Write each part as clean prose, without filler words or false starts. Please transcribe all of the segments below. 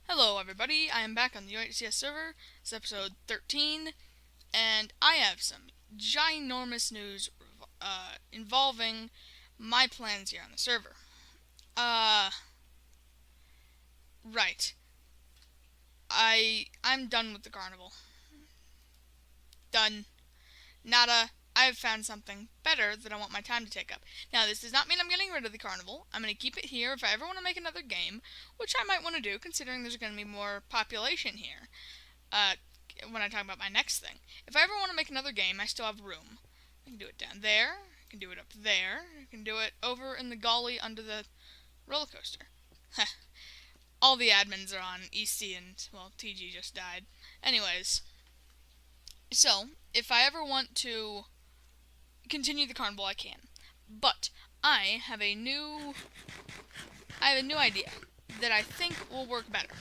Hello everybody, I am back on the UHCS server. It's episode 13, and I have some ginormous news involving my plans here on the server. Right. I'm done with the carnival. Done. Nada. I have found something better that I want my time to take up. Now, this does not mean I'm getting rid of the carnival. I'm going to keep it here if I ever want to make another game, which I might want to do, considering there's going to be more population here. When I talk about my next thing. If I ever want to make another game, I still have room. I can do it down there. I can do it up there. I can do it over in the gully under the roller coaster. All the admins are on EC and, well, TG just died. Anyways. So, if I ever want to continue the carnival, I can. But I have a new idea that I think will work better.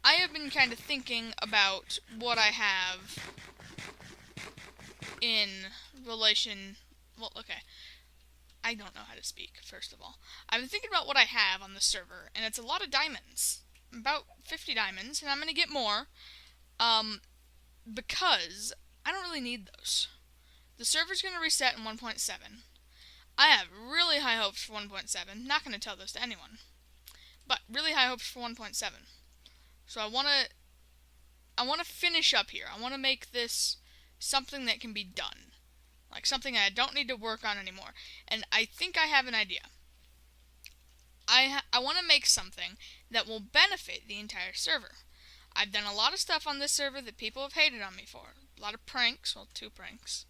I have been kind of thinking about what I have in relation... Well, okay. I don't know how to speak, first of all. I've been thinking about what I have on the server, and it's a lot of diamonds. About 50 diamonds, and I'm going to get more, because I don't really need those. The server's going to reset in 1.7. I have really high hopes for 1.7. Not going to tell this to anyone. But really high hopes for 1.7. So I want to finish up here. I want to make this something that can be done. Like something I don't need to work on anymore. And I think I have an idea. I want to make something that will benefit the entire server. I've done a lot of stuff on this server that people have hated on me for. A lot of pranks, well, 2 pranks.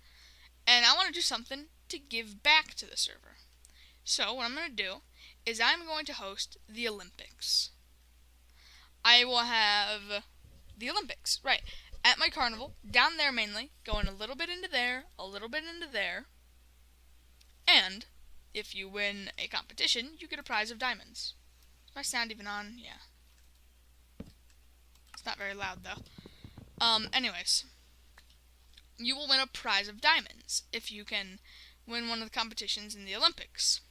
And I want to do something to give back to the server. So what I'm going to do is I'm going to host the Olympics. I will have the Olympics, right, at my carnival, down there mainly, going a little bit into there, a little bit into there, and if you win a competition, you get a prize of diamonds. Is my sound even on? Yeah. It's not very loud, though. Anyways, you will win a prize of diamonds if you can win one of the competitions in the Olympics.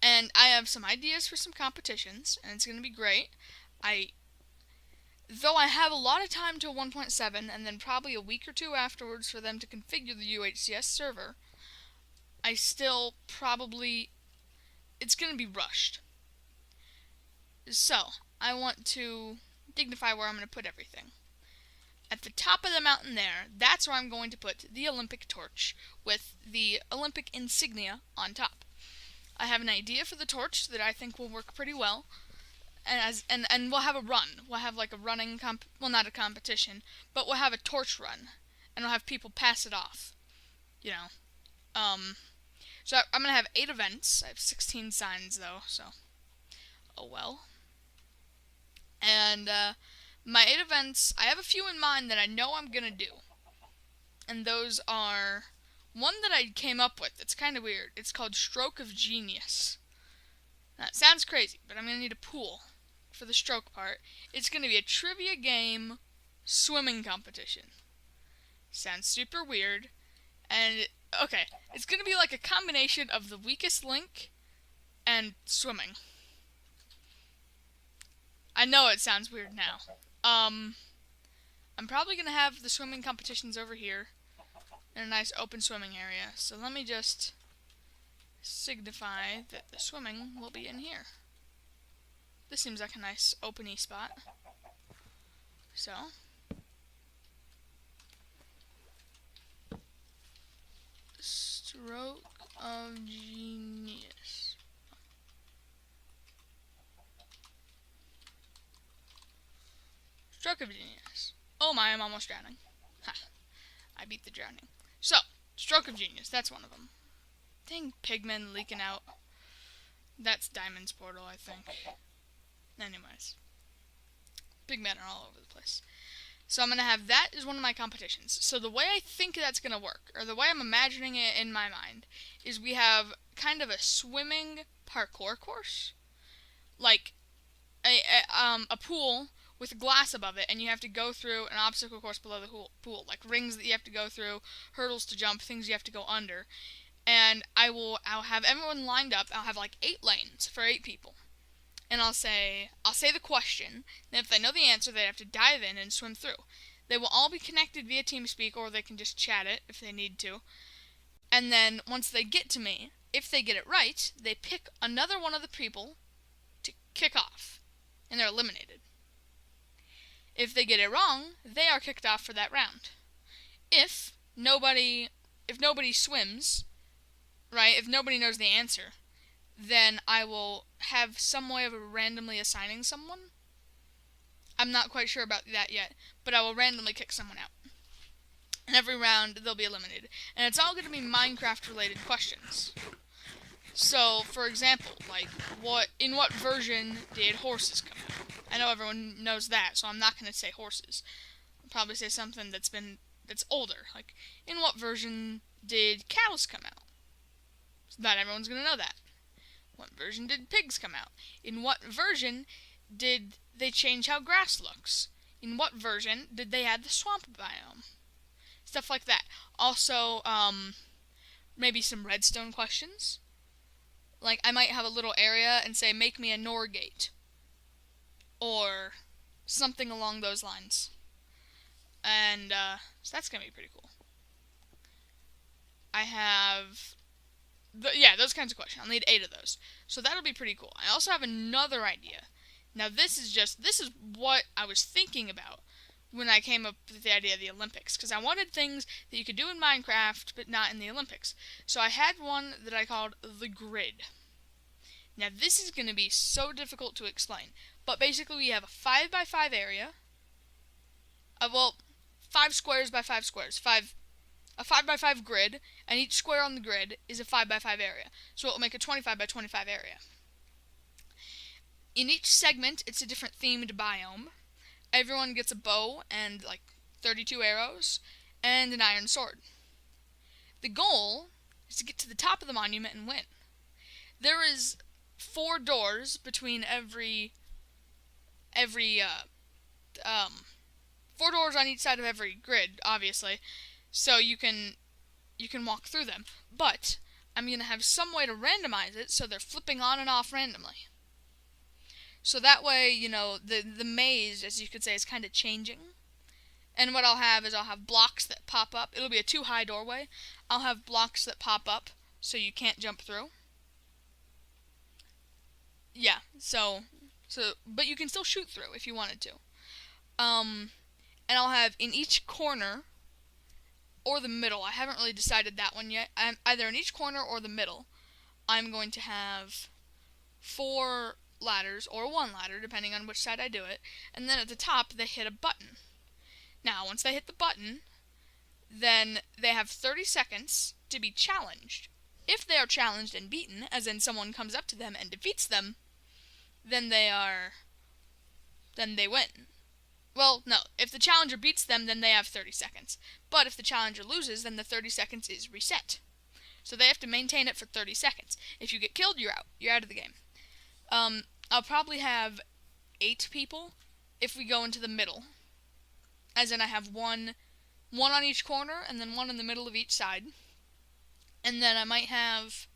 And I have some ideas for some competitions, and it's going to be great. Though I have a lot of time till 1.7, and then probably a week or 2 afterwards for them to configure the UHCS server, I still probably... it's going to be rushed. So, I want to dignify where I'm going to put everything. At the top of the mountain there, that's where I'm going to put the Olympic torch with the Olympic insignia on top. I have an idea for the torch that I think will work pretty well. And we'll have a run. We'll have like a running well, not a competition, but we'll have a torch run, and we'll have people pass it off. You know. So I'm gonna have 8 events. I have 16 signs though, so oh well. And my 8 events, I have a few in mind that I know I'm gonna do, and those are one that I came up with. It's kind of weird. It's called Stroke of Genius. That sounds crazy, but I'm gonna need a pool for the stroke part. It's going to be a trivia game swimming competition. Sounds super weird. And, okay, it's going to be like a combination of the weakest link and swimming. I know it sounds weird now. I'm probably going to have the swimming competitions over here in a nice open swimming area. So let me just signify that the swimming will be in here. This seems like a nice open-y spot. So, Stroke of Genius. Stroke of Genius. Oh my, I'm almost drowning. Ha. I beat the drowning. So, Stroke of Genius, that's one of them. Dang pigmen leaking out. That's Diamond's portal, I think. Anyways. Pigmen are all over the place. So I'm going to have that as one of my competitions. So the way I think that's going to work, or the way I'm imagining it in my mind, is we have kind of a swimming parkour course. Like a pool with glass above it, and you have to go through an obstacle course below the pool. Like rings that you have to go through, hurdles to jump, things you have to go under. And I'll have everyone lined up. I'll have like 8 lanes for 8 people. and I'll say the question, and if they know the answer, they have to dive in and swim through. They will all be connected via TeamSpeak, or they can just chat it if they need to. And then, once they get to me, if they get it right, they pick another one of the people to kick off, and they're eliminated. If they get it wrong, they are kicked off for that round. If nobody swims, right, if nobody knows the answer, then I will have some way of randomly assigning someone. I'm not quite sure about that yet, but I will randomly kick someone out. And every round, they'll be eliminated. And it's all going to be Minecraft-related questions. So, for example, like, in what version did horses come out? I know everyone knows that, so I'm not going to say horses. I'll probably say something that's older. Like, in what version did cows come out? So not everyone's going to know that. What version did pigs come out? In what version did they change how grass looks? In what version did they add the swamp biome? Stuff like that. Also, maybe some redstone questions. Like, I might have a little area and say, make me a NOR gate. Or something along those lines. And, so that's going to be pretty cool. I have... those kinds of questions. I'll need 8 of those. So that'll be pretty cool. I also have another idea. Now, this is what I was thinking about when I came up with the idea of the Olympics, because I wanted things that you could do in Minecraft, but not in the Olympics. So I had one that I called the grid. Now this is going to be so difficult to explain, but basically we have a 5x5 area, 5 squares by 5 squares, a 5x5 grid, and each square on the grid is a 5x5 area, so it will make a 25x25 area. In each segment, it's a different themed biome. Everyone gets a bow and, 32 arrows, and an iron sword. The goal is to get to the top of the monument and win. There is 4 doors between every 4 doors on each side of every grid, obviously, so you can walk through them. But I'm going to have some way to randomize it so they're flipping on and off randomly. So that way, the maze, as you could say, is kind of changing. And what I'll have is blocks that pop up. It'll be a 2-high doorway. I'll have blocks that pop up so you can't jump through. Yeah, but you can still shoot through if you wanted to. And I'll have in each corner or the middle. I haven't really decided that one yet. Either in each corner or the middle, I'm going to have 4 ladders, or 1 ladder, depending on which side I do it, and then at the top, they hit a button. Now, once they hit the button, then they have 30 seconds to be challenged. If they are challenged and beaten, as in someone comes up to them and defeats them, then they win. Well, no, if the challenger beats them, then they have 30 seconds. But if the challenger loses, then the 30 seconds is reset. So they have to maintain it for 30 seconds. If you get killed, you're out. You're out of the game. I'll probably have 8 people if we go into the middle. As in I have one on each corner and then 1 in the middle of each side. And then I might have...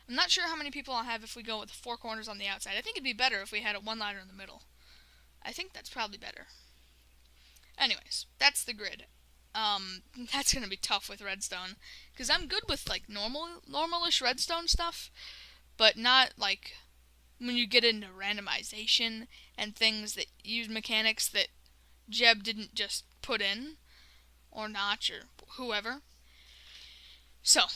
I'm not sure how many people I'll have if we go with 4 corners on the outside. I think it'd be better if we had 1 ladder in the middle. I think that's probably better. Anyways, that's the grid. That's going to be tough with redstone. Because I'm good with, normalish redstone stuff. But not, when you get into randomization and things that use mechanics that Jeb didn't just put in, or Notch, or whoever. So,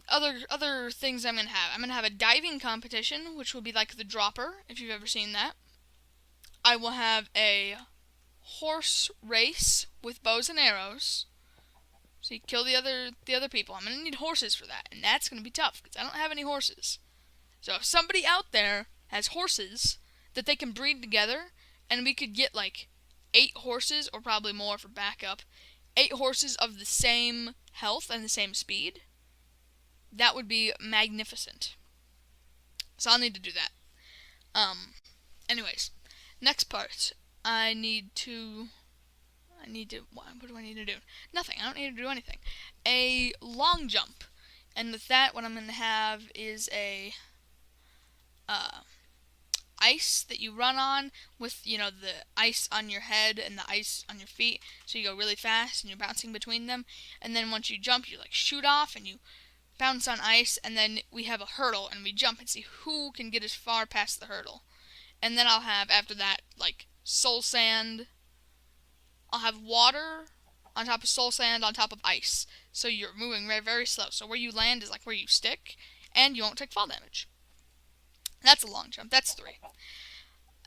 other things I'm going to have. I'm going to have a diving competition, which will be like the dropper, if you've ever seen that. I will have a horse race with bows and arrows. So you kill the other people. I'm going to need horses for that, and that's going to be tough, because I don't have any horses. So if somebody out there has horses that they can breed together, and we could get 8 horses, or probably more for backup, 8 horses of the same health and the same speed, that would be magnificent. So I'll need to do that. Anyways, next part. What do I need to do? Nothing. I don't need to do anything. A long jump. And with that, what I'm going to have is ice that you run on with, you know, the ice on your head and the ice on your feet. So you go really fast and you're bouncing between them. And then once you jump, you like shoot off and you bounce on ice. And then we have a hurdle and we jump and see who can get as far past the hurdle. And then I'll have, after that, like soul sand. I'll have water on top of soul sand on top of ice. So you're moving very, very slow. So where you land is like where you stick, and you won't take fall damage. That's a long jump. That's 3.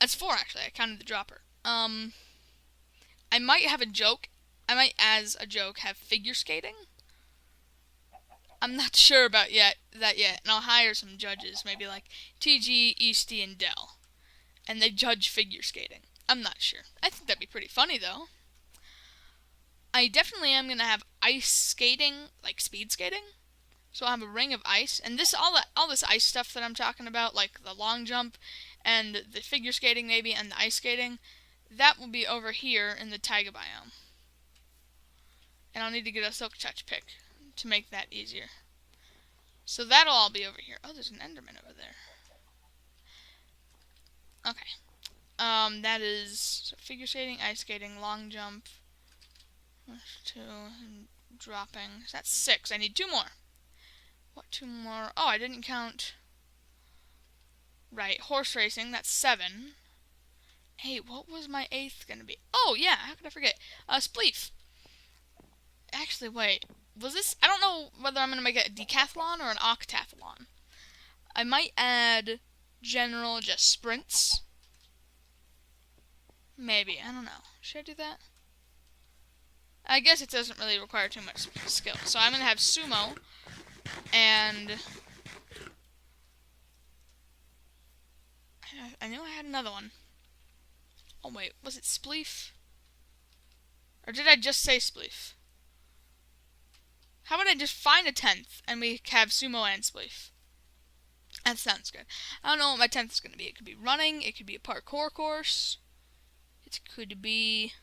That's 4, actually. I counted the dropper. I might have a joke. I might, as a joke, have figure skating. I'm not sure about that yet. And I'll hire some judges, maybe like TG, Easty, and Dell. And they judge figure skating. I'm not sure. I think that'd be pretty funny, though. I definitely am going to have ice skating, like speed skating. So I'll have a ring of ice, and this all this ice stuff that I'm talking about, like the long jump and the figure skating maybe and the ice skating, that will be over here in the taiga biome. And I'll need to get a silk touch pick to make that easier. So that'll all be over here. Oh, there's an enderman over there. Okay. That is so figure skating, ice skating, long jump. 2, and dropping. So that's 6. I need 2 more. What 2 more? Oh, I didn't count. Right, horse racing. That's 7. Hey, what was my 8th gonna be? Oh yeah, how could I forget? Spleef. Actually, wait. Was this? I don't know whether I'm gonna make it a decathlon or an octathlon. I might add general just sprints. Maybe, I don't know. Should I do that? I guess it doesn't really require too much skill. So I'm going to have sumo, and I knew I had another one. Oh wait, was it spleef? Or did I just say spleef? How about I just find a 10th, and we have sumo and spleef? That sounds good. I don't know what my 10th is going to be. It could be running, it could be a parkour course, it could be...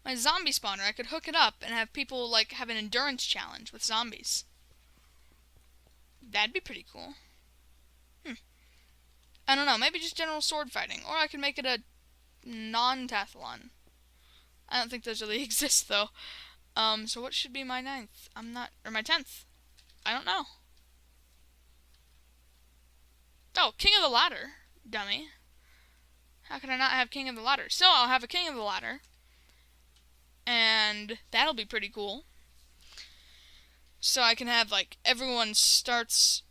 My zombie spawner, I could hook it up and have people like have an endurance challenge with zombies. That'd be pretty cool. I don't know, maybe just general sword fighting. Or I could make it a non-tathlon. I don't think those really exist though. So what should be my 9th? Or my 10th? I don't know. Oh, King of the Ladder, dummy. How can I not have King of the Ladder? So I'll have a King of the Ladder. And that'll be pretty cool. So I can have, like, everyone starts...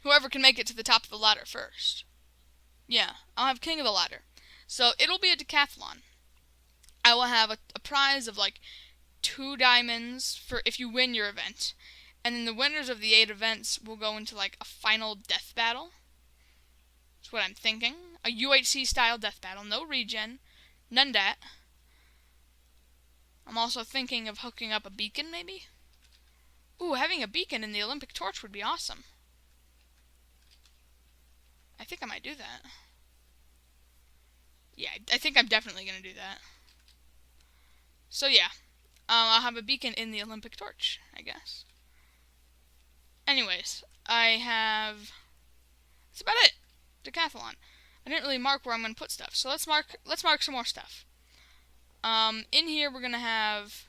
Whoever can make it to the top of the ladder first. Yeah, I'll have King of the Ladder. So it'll be a decathlon. I will have a prize of, like, 2 diamonds for if you win your event. And then the winners of the 8 events will go into, like, a final death battle. That's what I'm thinking. A UHC style death battle. No regen. None dat. I'm also thinking of hooking up a beacon, maybe? Ooh, having a beacon in the Olympic torch would be awesome. I think I might do that. Yeah, I think I'm definitely going to do that. So yeah, I'll have a beacon in the Olympic torch, I guess. Anyways, that's about it. Decathlon. I didn't really mark where I'm going to put stuff, so let's mark some more stuff. In here we're going to have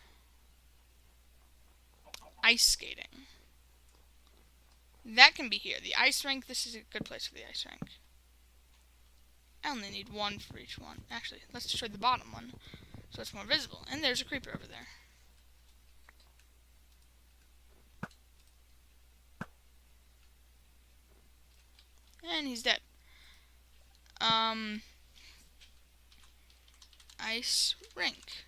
ice skating. That can be here. The ice rink, this is a good place for the ice rink. I only need 1 for each one. Actually, let's destroy the bottom one so it's more visible. And there's a creeper over there. And he's dead. Ice rink.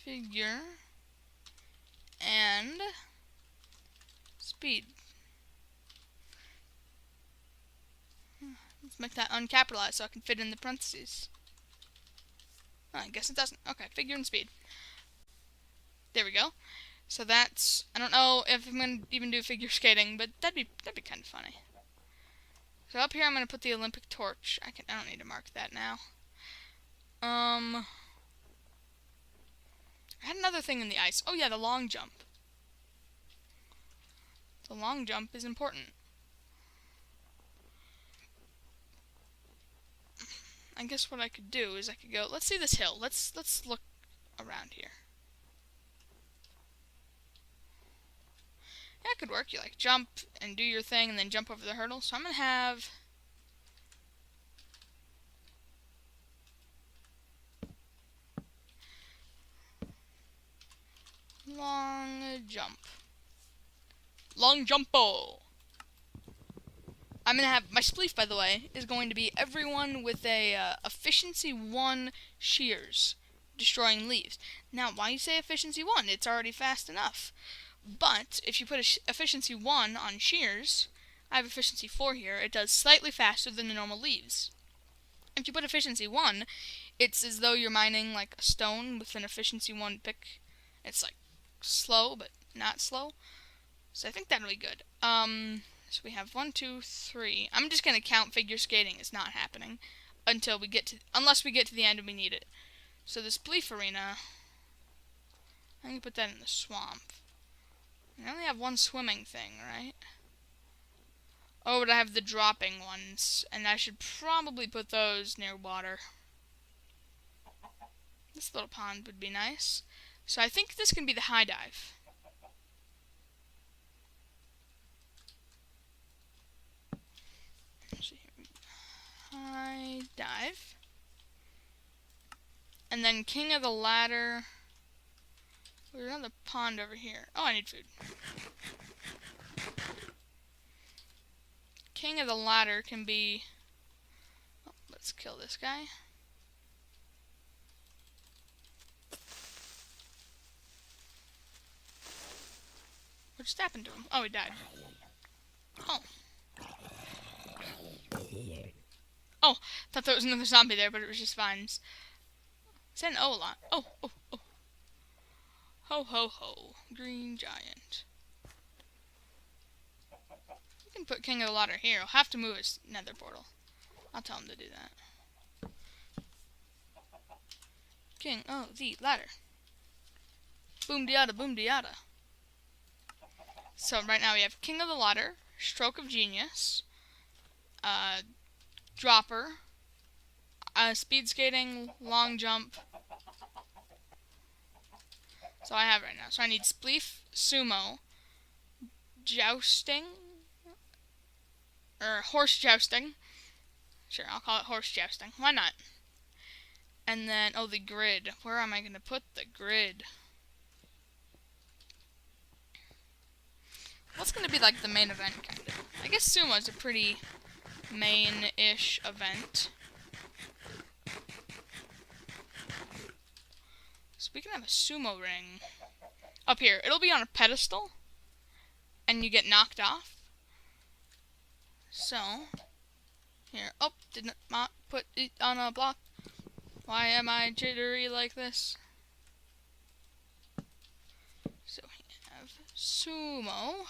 Figure. And speed. Let's make that uncapitalized so I can fit in the parentheses. Oh, I guess it doesn't. Okay, figure and speed. There we go. So that's, I don't know if I'm going to even do figure skating, but that'd be kind of funny. So up here I'm going to put the Olympic torch. I don't need to mark that now. I had another thing in the ice. Oh yeah, the long jump. The long jump is important. I guess what I could do is I could go, let's see this hill. Let's look around here. Yeah, it could work. You like jump and do your thing and then jump over the hurdle. So I'm going to have long jump. Long jumpo. I'm going to have, my spleef, by the way, is going to be everyone with a efficiency 1 shears, destroying leaves. Now, why you say efficiency 1? It's already fast enough. But, if you put efficiency 1 on shears, I have efficiency 4 here, it does slightly faster than the normal leaves. If you put efficiency 1, it's as though you're mining like a stone with an efficiency 1 pick. It's like slow, but not slow. So I think that'll be good. So we have 1, 2, 3. I'm just gonna count figure skating. It's not happening until we get to, unless we get to the end and we need it. So this Bleef Arena, I'm gonna put that in the swamp. I only have one swimming thing, right? Oh, but I have the dropping ones, and I should probably put those near water. This little pond would be nice. So I think this can be the high dive. High dive. And then King of the Ladder. There's another pond over here. Oh, I need food. King of the Ladder can be... Oh, let's kill this guy. What just happened to him? Oh, he died. Oh. Oh, thought there was another zombie there, but it was just vines. Said an O a lot. Oh, oh, oh. Ho, ho, ho. Green giant. We can put King of the Ladder here. He'll have to move his nether portal. I'll tell him to do that. King of the Ladder. Boom diada, boom diada. So right now we have King of the Ladder, Stroke of Genius, Dropper, Speed Skating, Long Jump. So I have right now. So I need Spleef, Sumo, Jousting, or Horse Jousting. Sure, I'll call it Horse Jousting. Why not? And then, oh, the grid. Where am I going to put the grid? What's going to be like the main event, kind of? I guess Sumo's a pretty main-ish event. So we can have a sumo ring up here. It'll be on a pedestal, and you get knocked off. So, here. Oh, did not put it on a block. Why am I jittery like this? So we have sumo,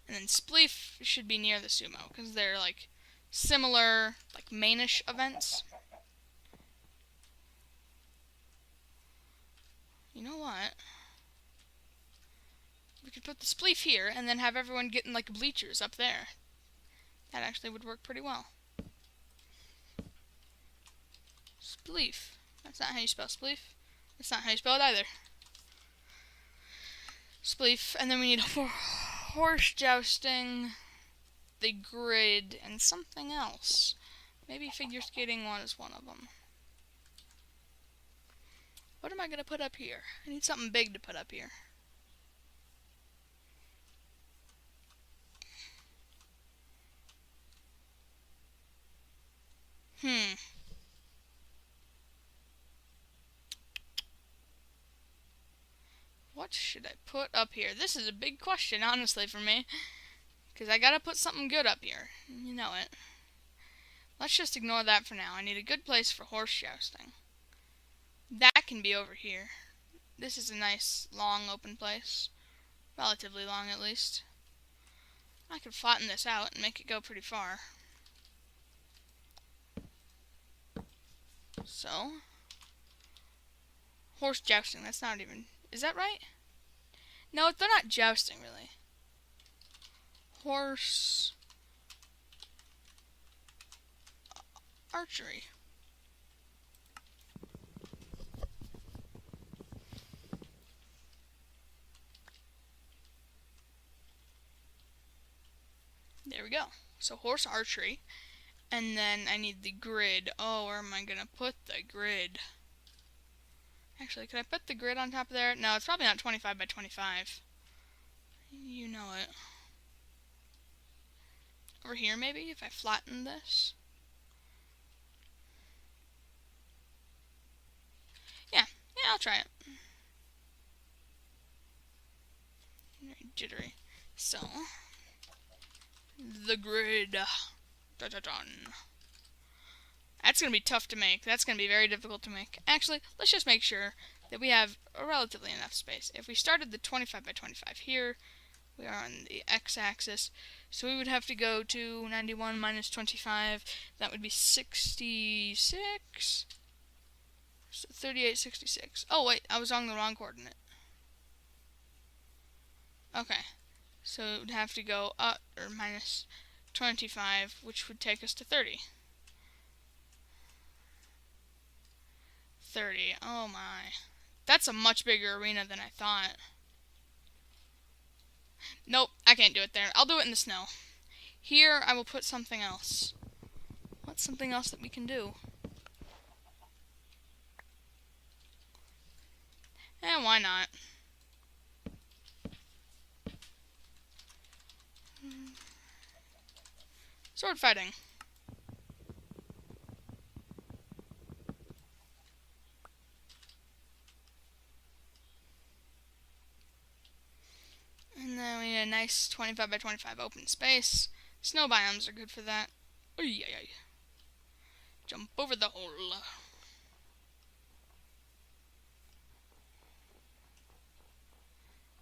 and then Spleef should be near the sumo, because they're like similar, like mainish events. You know what? We could put the Spleef here, and then have everyone getting like bleachers up there. That actually would work pretty well. Spleef. That's not how you spell Spleef. That's not how you spell it either. Spleef, and then we need horse jousting, the grid, and something else. Maybe figure skating 1 is one of them. What am I going to put up here? I need something big to put up here. What should I put up here? This is a big question, honestly, for me. Because I gotta put something good up here. You know it. Let's just ignore that for now. I need a good place for horse jousting. That can be over here. This is a nice, long, open place. Relatively long, at least. I could flatten this out and make it go pretty far. So, Horse jousting, that's not even... Is that right? No, they're not jousting, really. Horse... archery. There we go. So horse archery. And then I need the grid. Oh, where am I going to put the grid? Actually, could I put the grid on top of there? No, it's probably not 25 by 25. You know it. Over here, maybe, if I flatten this. Yeah, I'll try it. Very jittery. So, the grid. Dun-dun-dun. That's going to be tough to make. That's going to be very difficult to make. Actually, let's just make sure that we have a relatively enough space. If we started the 25 by 25 here, we are on the x-axis, so we would have to go to 91 minus 25. That would be 66. So 38, 66. Oh, wait, I was on the wrong coordinate. Okay, so it would have to go up, or minus 25, which would take us to 30. 30. Oh my. That's a much bigger arena than I thought. Nope, I can't do it there. I'll do it in the snow. Here, I will put something else. What's something else that we can do? Why not? Sword fighting. And then we need a nice 25 by 25 open space. Snow biomes are good for that. Oy, oy, oy. Jump over the hole.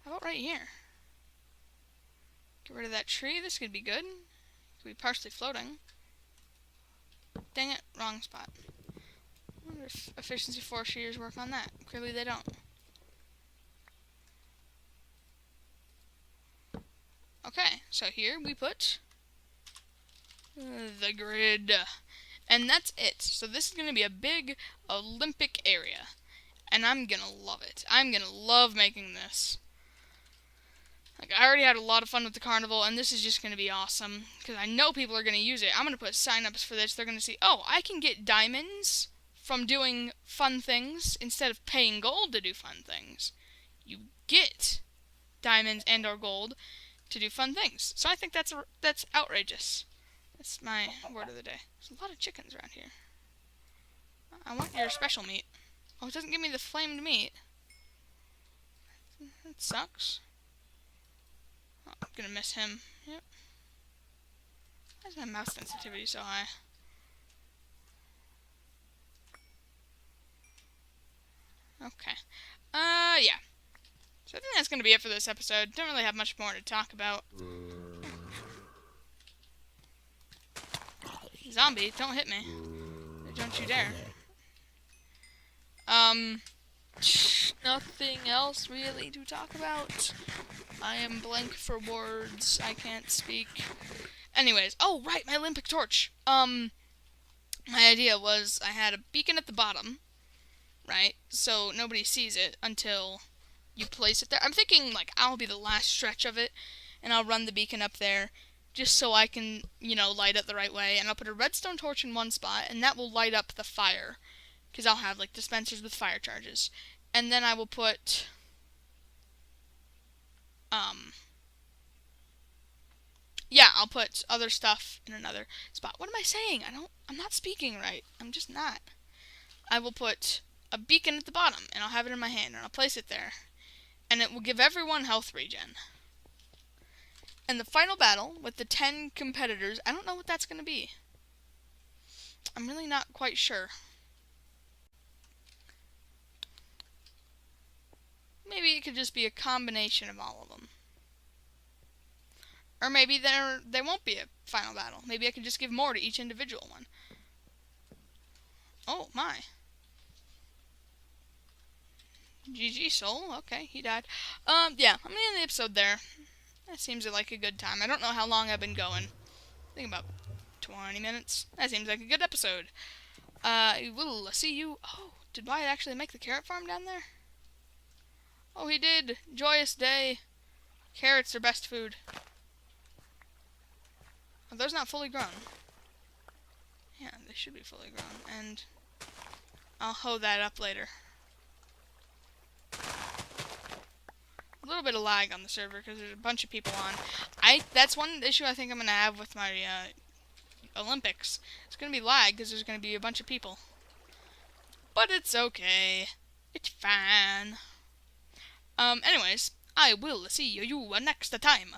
How about right here? Get rid of that tree. This could be good. Could be partially floating. Dang it, wrong spot. I wonder if efficiency force shears work on that. Clearly they don't. Okay, so here we put the grid. And that's it. So this is going to be a big Olympic area. And I'm going to love it. I'm going to love making this. Like, I already had a lot of fun with the carnival, and this is just going to be awesome. Because I know people are going to use it. I'm going to put sign-ups for this. They're going to see, oh, I can get diamonds from doing fun things instead of paying gold to do fun things. You get diamonds and or gold to do fun things. So I think that's outrageous. That's my word of the day. There's a lot of chickens around here. I want your special meat. Oh, it doesn't give me the flamed meat. That sucks. Oh, I'm gonna miss him. Yep. Why is my mouse sensitivity so high? Okay. Yeah. So I think that's gonna be it for this episode. Don't really have much more to talk about. Zombie, don't hit me. Don't you dare. Nothing else really to talk about. I am blank for words. I can't speak. Anyways, oh right, my Olympic torch. My idea was I had a beacon at the bottom, right? So nobody sees it until you place it there. I'm thinking like I'll be the last stretch of it, and I'll run the beacon up there, just so I can, light it the right way. And I'll put a redstone torch in one spot, and that will light up the fire, because I'll have like dispensers with fire charges. And then I will put I'll put other stuff in another spot. What am I saying? I'm not speaking right. I'm just not. I will put a beacon at the bottom, and I'll have it in my hand, and I'll place it there. And it will give everyone health regen. And the final battle with the 10 competitors, I don't know what that's going to be. I'm really not quite sure. Maybe it could just be a combination of all of them. Or maybe there won't be a final battle. Maybe I could just give more to each individual one. Oh, my. GG Soul. Okay, he died. Yeah, I'm gonna end the episode there. That seems like a good time. I don't know how long I've been going. I think about 20 minutes. That seems like a good episode. We'll see you. Oh, did Wyatt actually make the carrot farm down there? Oh, he did. Joyous day. Carrots are best food. Are those not fully grown? Yeah, they should be fully grown. And I'll hoe that up later. A little bit of lag on the server because there's a bunch of people on. That's one issue I think I'm going to have with my Olympics. It's going to be lag because there's going to be a bunch of people. But it's okay. It's fine. Anyways, I will see you next time.